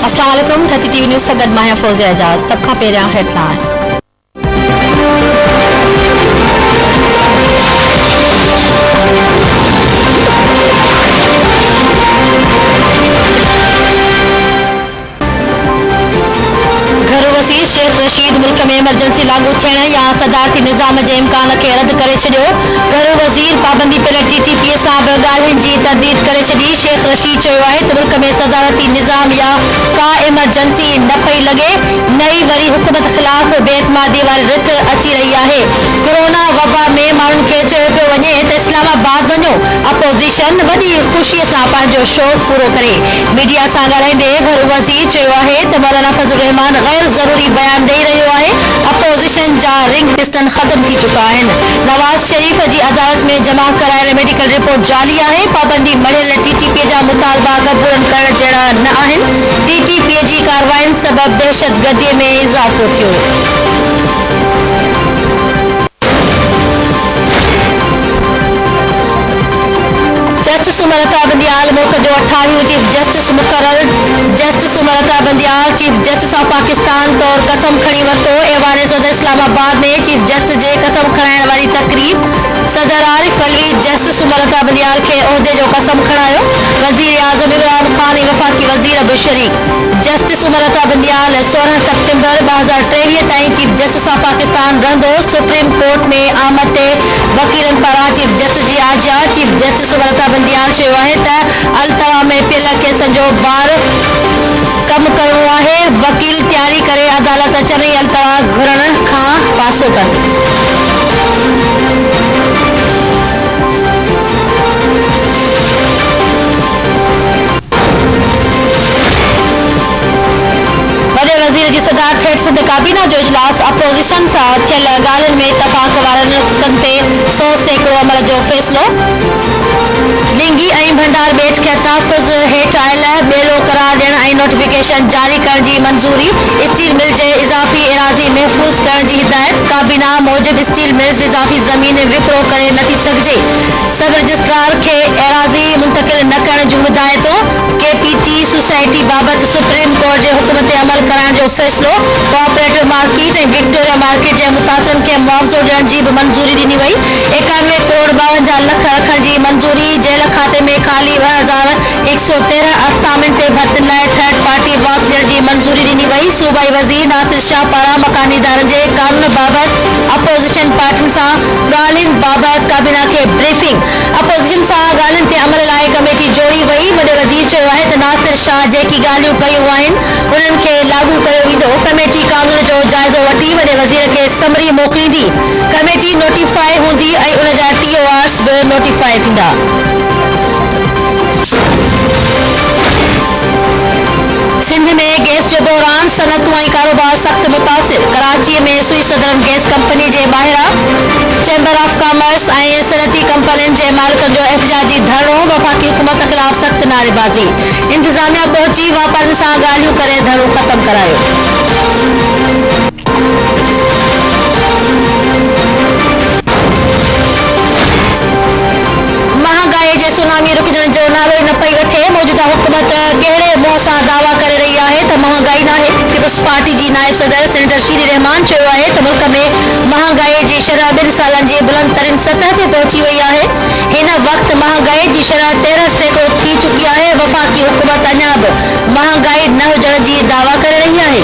अस्सलाम वालेकुम 30 TV news से गॾु मां फौज़िया एजाज़। सभ खां पहिरियां हेडलाइन। शेख रशीद मुल्क में इमरजेंसी लागू थियण या सदारती निज़ाम जे इम्कान खे रद्द करे छॾियो। घरू वज़ीर पाबंदी पियल टीटीपीअ सां बि ॻाल्हियुनि जी तरदीद करे छॾी। शेख रशीद चयो आहे त मुल्क में सदारती निज़ाम या का इमरजेंसी न पई लॻे। नई वरी हुकूमत ख़िलाफ़ बेइतमादी वारी रिथ अची रही आहे। कोरोना वबा में माण्हुनि खे चयो पियो वञे त इस्लामाबाद वञो। अपोज़िशन वॾी ख़ुशीअ सां पंहिंजो शौक़ पूरो करे। मीडिया सां ॻाल्हाईंदे घरू वज़ीर चयो आहे त मौलाना फज़लुर रहमान गैर ज़रूरी बयान ॾेई रहियो आहे। अपोज़िशन जा रिंग लिस्टन ख़त्म थी चुका आहिनि। नवाज़ शरीफ़ जी अदालत में जमा करायल मेडिकल रिपोर्ट जाली आहे। पाबंदी मढ़ियल टीटीपीअ जा मुतालबा क़बूल करण जहिड़ा न आहिनि। टीटीपीअ जी कार्रवाइयुनि सबबि दहशतगर्दीअ में इज़ाफ़ो थियो। जस्टिस उमर अता बंदियाल मुल्क जो 28 चीफ जस्टिस मुक़रर। Justice Umar Ata Bandial chief justice of Pakistan तौर कसम खणी वरितो। ऐवान सदर इस्लामाबाद में चीफ जस्टिस जे कसम खणाइण वारी तकरीब। सदर आरिफ अलवी जस्टिस उमर अता बंदियाल खे उहिदे जो कसम खणायो। वज़ीर आज़म इमरान ख़ान ऐं वफ़ाक़ी वज़ीर बि शरीक। जस्टिस उमर अता बंदियाल 16 सितंबर 2023 ताईं चीफ जस्टिस ऑफ पाकिस्तान रहंदो। सुप्रीम कोर्ट में आमद ते वकीलनि पारां chief justice G आजिया। Chief justice Umar Ata Bandial चयो आहे त अल्तवा में पियल केसनि जो बार कम करणो आहे। वकील तयारी करे अदालत अचनि ऐं अल्तवा घुरण खां पासो कनि। वज़ीर जी सदारत हेठि सिंध काबीना जो इजलास। अपोज़िशन सां थियल ॻाल्हियुनि में इतफ़ाक़ वारनि नुक़्तनि ते 100% अमल जो फ़ैसिलो। लिंगी ऐं भंडार ॿेट खे तहफ़ुज़ हेठि आयल ॿेलो करार ॾियण ऐं नोटिफिकेशन जारी करण जी मंज़ूरी। स्टील मिल जे इज़ाफ़ी एराज़ी महफ़ूज़ करण जी हिदायत। काबीना मूजिबि स्टील मिल्स इज़ाफ़ी ज़मीन विकिरो करे नथी सघिजे। सब रजिस्ट्रार खे एराज़ी मुंतक़िल न करण जूं हिदायतूं। केपीटी सोसाइटी बाबति सुप्रीम कोर्ट जे हुकुम ते अमल करण जो फ़ैसिलो। कोऑपरेटिव मार्केट ऐं विक्टोरिया मार्केट जे मुतासिरनि खे मुआवज़ो ॾियण जी बि मंज़ूरी ॾिनी वई। 91 करोड़ 52 लख रखण जी मंज़ूरी। जेल खाते में ख़ाली 2113 असामिन ते भर्तियुनि लाइ थर्ड पार्टी वर्क ॾियण जी मंज़ूरी ॾिनी वई। सूबाई वज़ीर नासिर शाह पारां मकानी इदारनि जे कानून बाबति अपोज़िशन पार्टियुनि सां ॻाल्हियुनि बाबति काबीना खे ब्रीफिंग। अपोज़िशन सां ॻाल्हियुनि ते अमल लाइ कमेटी जोड़ी वई। वॾे वज़ीर चयो आहे त नासिर शाह जेकी ॻाल्हियूं कयूं आहिनि उन्हनि खे लागू कयो वेंदो। कमेटी कानून जो जाइज़ो वठी वॾे वज़ीर खे समरी मोकिलींदी। कमेटी नोटिफाई हूंदी ऐं उन जा TORs बि नोटिफाई थींदा। सिंध में गैस जो बहरान। सनतूं ऐं कारोबार सख़्त मुतासिर। कराची में सुई सदरन गैस कंपनी जे ॿाहिरां चैम्बर ऑफ कॉमर्स ऐं सनती कंपनियुनि जे मालिकनि जो एहतजाजी धरणो। वफ़ाक़ी हुकूमत ख़िलाफ़ सख़्त नारेबाज़ी। इंतिज़ामिया पहुची वापारियुनि सां ॻाल्हियूं करे धरणो ख़त्म करायो। महांगाई जे सुनामी रुकजण जो नालो ई न पई वठे। मौजूदा हुकूमत कहिड़े मुंहं सां दावा करे रही आहे त महांगाई नाहे। पीपल्स पार्टी जी नाइब सदर सेनेटर शीरी रहमान चयो आहे त मुल्क में महांगाई जी शरह 2 सालनि जी बुलंद तरीन सतह ते पहुची वई आहे। हिन वक़्तु महांगाई जी शरह 13% थी चुकी आहे। वफ़ाक़ी हुकूमत अञा बि महांगाई न हुजण जी दावा करे रही आहे।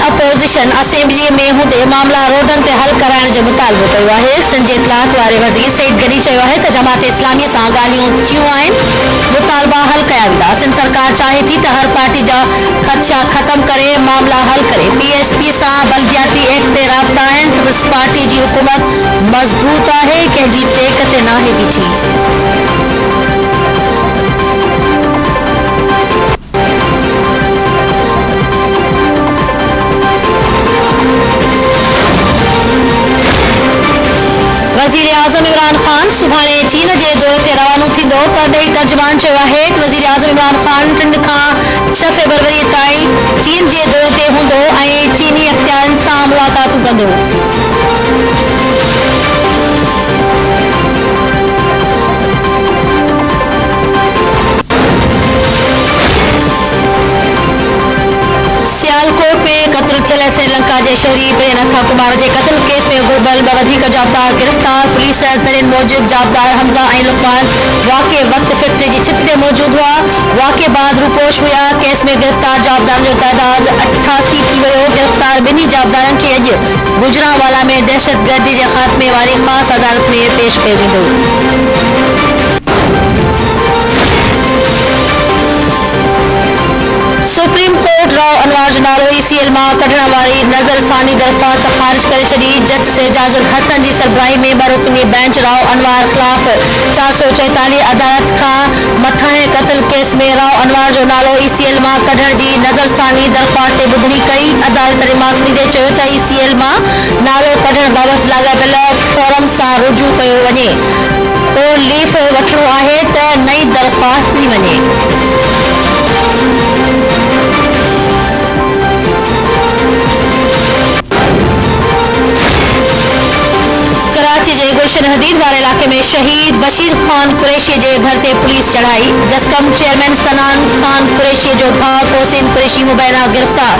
अपोज़िशन असेंबली में हूंदे मामला रोडनि ते हल कराइण जो मुतालबो कयो आहे। सिंध जे इतलात वारे वज़ीर सईद गनी चयो आहे त जमात इस्लामी सां ॻाल्हियूं थियूं आहिनि। मुतालबा हल कया वेंदा। सिंध सरकार चाहे थी त हर पार्टी जा ख़दशा ख़त्म करे मामला हल करे। PSP सां बल्दियाती एक्ट ते राब्ता आहिनि। पीपल्स पार्टी जी हुकूमत मज़बूत आहे, कंहिंजी टेक ते नाहे बीठी। वज़ीर आज़म इमरान ख़ान सुभाणे चीन जे दौरे ते रवानो थींदो। परॾेही तर्जुमान चयो आहे त वज़ीर आज़म इमरान ख़ान 3 खां 6 फरवरी ताईं चीन जे दौरे ते हूंदो ऐं चीनी अख़्तियारनि सां मुलाक़ातूं कंदो। सियालकोट में क़त्ल थियल श्रीलंका जे शहरी प्रियनाथ कुमार जे क़त्ल केस में घुर्बल ॿ वधीक जाब्तार गिरफ़्तार। पुलिस ज़रियनि मूजिब जाब्तार हमज़ा ऐं लुक़मान वाक़े वक़्त फैक्ट्री जी छित ते मौजूद हुआ। वाक़े बाद रूपोश हुआ। केस में गिरफ़्तार जाब्तारनि जो तइदाद 88 थी वियो। गिरफ़्तार ॿिन्ही जाब्तारनि खे अॼु गुजरांवाला में दहशतगर्दी जे ख़ात्मे वारी ख़ासि अदालत में पेश कयो वेंदो। सुप्रीम कोर्ट राव अनवर जो नालो ECL मां कढण वारी नज़रसानी दरख़्वास्त ख़ारिज करे छॾी। जस्टिस एजाजुल हसन जी सरबराही में 2 रुकनी बेंच राव अनवर ख़िलाफ़ 444 अदालत खां मथां क़त्ल केस में राव अनवर जो नालो ECL मां कढण जी नज़रसानी दरख़्वास्त ते ॿुधणी कई। अदालत रिमार्क्स ॾींदे चयो त ECL मां नालो कढण बाबति लाॻापियल फॉर्म सां रुजू कयो वञे। को लीफ वठणो आहे त नई दरख़्वास्त ॾिनी वञे। कराची जे गुलशन हदीद वारे इलाके में शहीद बशीर खान कुरैशी जे घर ते पुलिस चढ़ाई। जसकम चेयरमैन सनान खान कुरैशी जो भाउ कोसिन कुरैशी मुबैना गिरफ़्तार।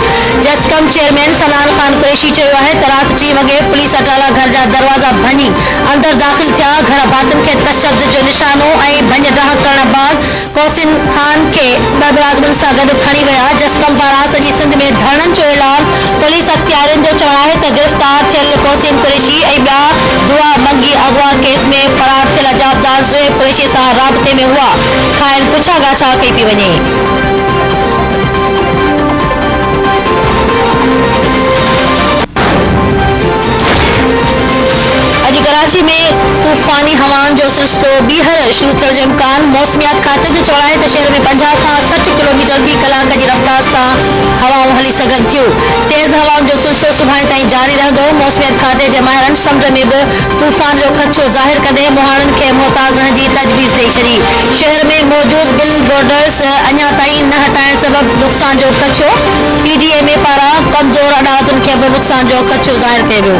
जसकम चेयरमैन सनान खान कुरैशी चयो आहे त राति 3 वॻे पुलिस अटाला घर जा दरवाज़ा भञी अंदर दाख़िल थिया। घर भातियुनि खे तशद्दुद जो निशानो ऐं भञ डाह करण बाद कोसिन खान खे ॿ मुलाज़िमनि सां गॾु खणी विया। जसकम पारां सॼी सिंध में धरणनि जो ऐलान। पुलिस अख़्तियारनि जो चवणु आहे त गिरफ़्तार थियल कोसिन कुरैशी ऐं ॿिया दुआ मंगी अगवा केस में फरार थियल जाब्तार ज़ुएब कुरैशी सां राब्ते में हुआ। खाइल पुछा गाछा कई पई वञे। अॼु कराची में तूफ़ानी हवाउनि जो सिलसिलो ॿीहर शुरू थियण जो इम्कान। मौसमियात खाते जो चवणु आहे त शहर में 50 खां 60 किलोमीटर फ़ी कलाक जी रफ़्तार सां हवाऊं हली सघनि थियूं। तेज़ हवाउनि जो सिलसिलो सुभाणे ताईं जारी रहंदो। मौसमियात खाते जे माहिरनि समुंड में बि तूफ़ान जो ख़दशो ज़ाहिर कंदे मुहाणनि खे मुहताज़ रहण जी तजवीज़ ॾेई छॾी। शहर में मौजूद बिल बोर्डर्स अञा ताईं न हटाइण सबबि नुक़सान जो ख़दशो। PDMA पारां कमज़ोर अदालतुनि खे बि नुक़सान जो ख़दशो ज़ाहिर कयो वियो।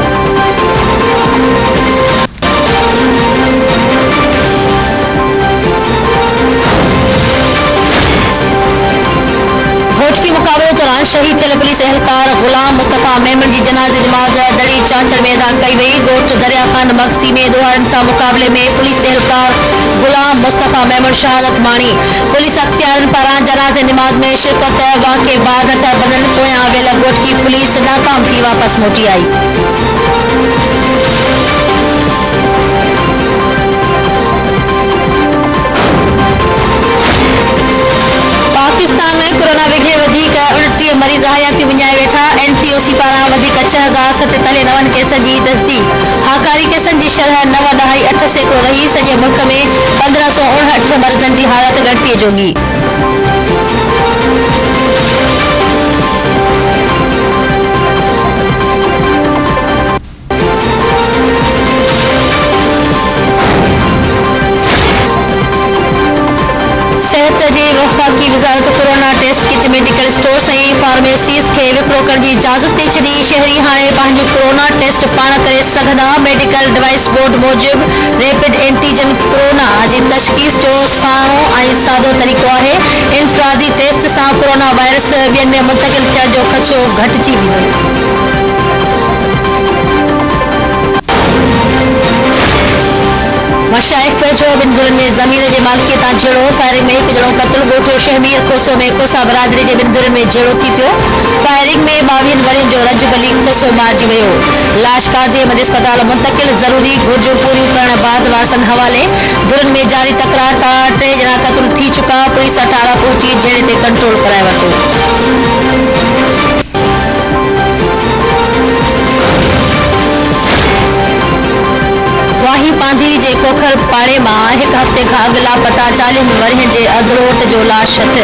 घोटकी मुक़ाबले दौरान शहीद थियल पुलिस एहलकार गुलाम मुस्तफ़ा मेमन जी जनाज़े नमाज़ दड़ी चांचड़ में अदा कई वई। ॻोठ दरिया खान मगसी में दोहारनि सां मुक़ाबले में पुलिस एहलकार गुलाम मुस्तफ़ा मेमन शहादत माणी। पुलिस अख़्तियारनि पारां जनाज़े नमाज़ में शिरकत। वाक़े बाद हथियारबंदनि पोयां आवियल घोटकी पुलिस नाकाम थी वापसि मोटी आई। पाकिस्तान में कोरोना विघे वधीक 29 मरीज़ हयाती विञाए वेठा। NCOC पारां वधीक 6047 नवनि केसनि जी तस्दीक। हाकारी केसनि जी शरह 9.8% रही। सॼे मुल्क में 1559 मरीज़नि जी हालत ॻणितीअ जोगी। सेहत जी वफ़ाक़ी वज़ारत corona test kit medical stores ऐं फार्मेसीज़ खे विकिरो करण जी इजाज़त ॾेई छॾी। शहरी हाणे पंहिंजो कोरोना टेस्ट पाण करे सघंदा। मेडिकल डिवाइस बोर्ड मूजिब रैपिड एंटीजन कोरोना जी तशख़ीस जो साणो ऐं सादो तरीक़ो आहे। इनफ़रादी टेस्ट सां कोरोना वायरस ॿियनि में मुंतक़िल थियण जो ख़दशो घटिजी वेंदो। मशाइख़ पियो ॿिनि घरनि में ज़मीन जे मालिकीअ तां झेड़ो। फायरिंग में हिकु ॼणो क़त्ल। ॻोठो शहमीर खोसो में खोसा बरादरी जे 2 घरनि में झेड़ो थी पियो। फायरिंग में 22 वरियनि जो रजबली खोसो मारिजी वियो। लाश काज़ी अहमद अस्पताल मुंतक़िल। ज़रूरी घुरिजूं पूरियूं करण बाद वारसनि हवाले। धुरनि में जारी तकरार तां 3 ॼणा क़त्ल थी चुका। पुलिस अटाला पहुची झेड़े ते कंट्रोल कराए वरितो। वाही पांधी जे खोखर पाड़े मां 1 हफ़्ते खां अॻु लापता 40 वरियनि जे अधरोट जो लाश हथ।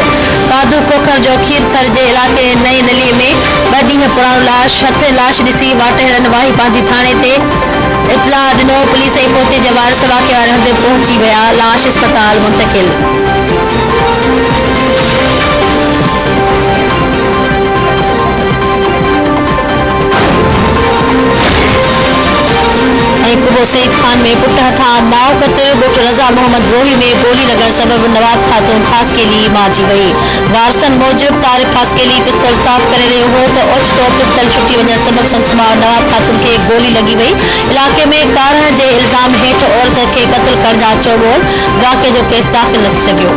कादू खोखर जो खीरथर जे इलाइक़े नई नली में 2 ॾींहं पुराणो लाश हथ। लाश ॾिसी वाटहरनि वाही पांधी थाणे ते इतला ॾिनो पुलिस ऐं फ़ौती जवान वाक़े वारे हंधि पहुची विया। लाश अस्पताल मुंतकिल। सईद खान में पुट हथा माओ क़त्ल। बुट रज़ा मोहम्मद रोही में गोली लगण सबब नवाब खातून खासकेली मारिजी वई। वारसन मूजिब तारिक खासकेली पिस्तौल साफ़ करे रहियो हो त ओचितो पिस्तौल छुटी वञण सबब संदसि माउ नवाब खातून खे गोली लगी वई। इलाक़े में कारणि जे इल्ज़ाम हेठि औरत खे क़त्ल करण जा चोबोल। वाक़े जो केस दाख़िल न थी सघियो।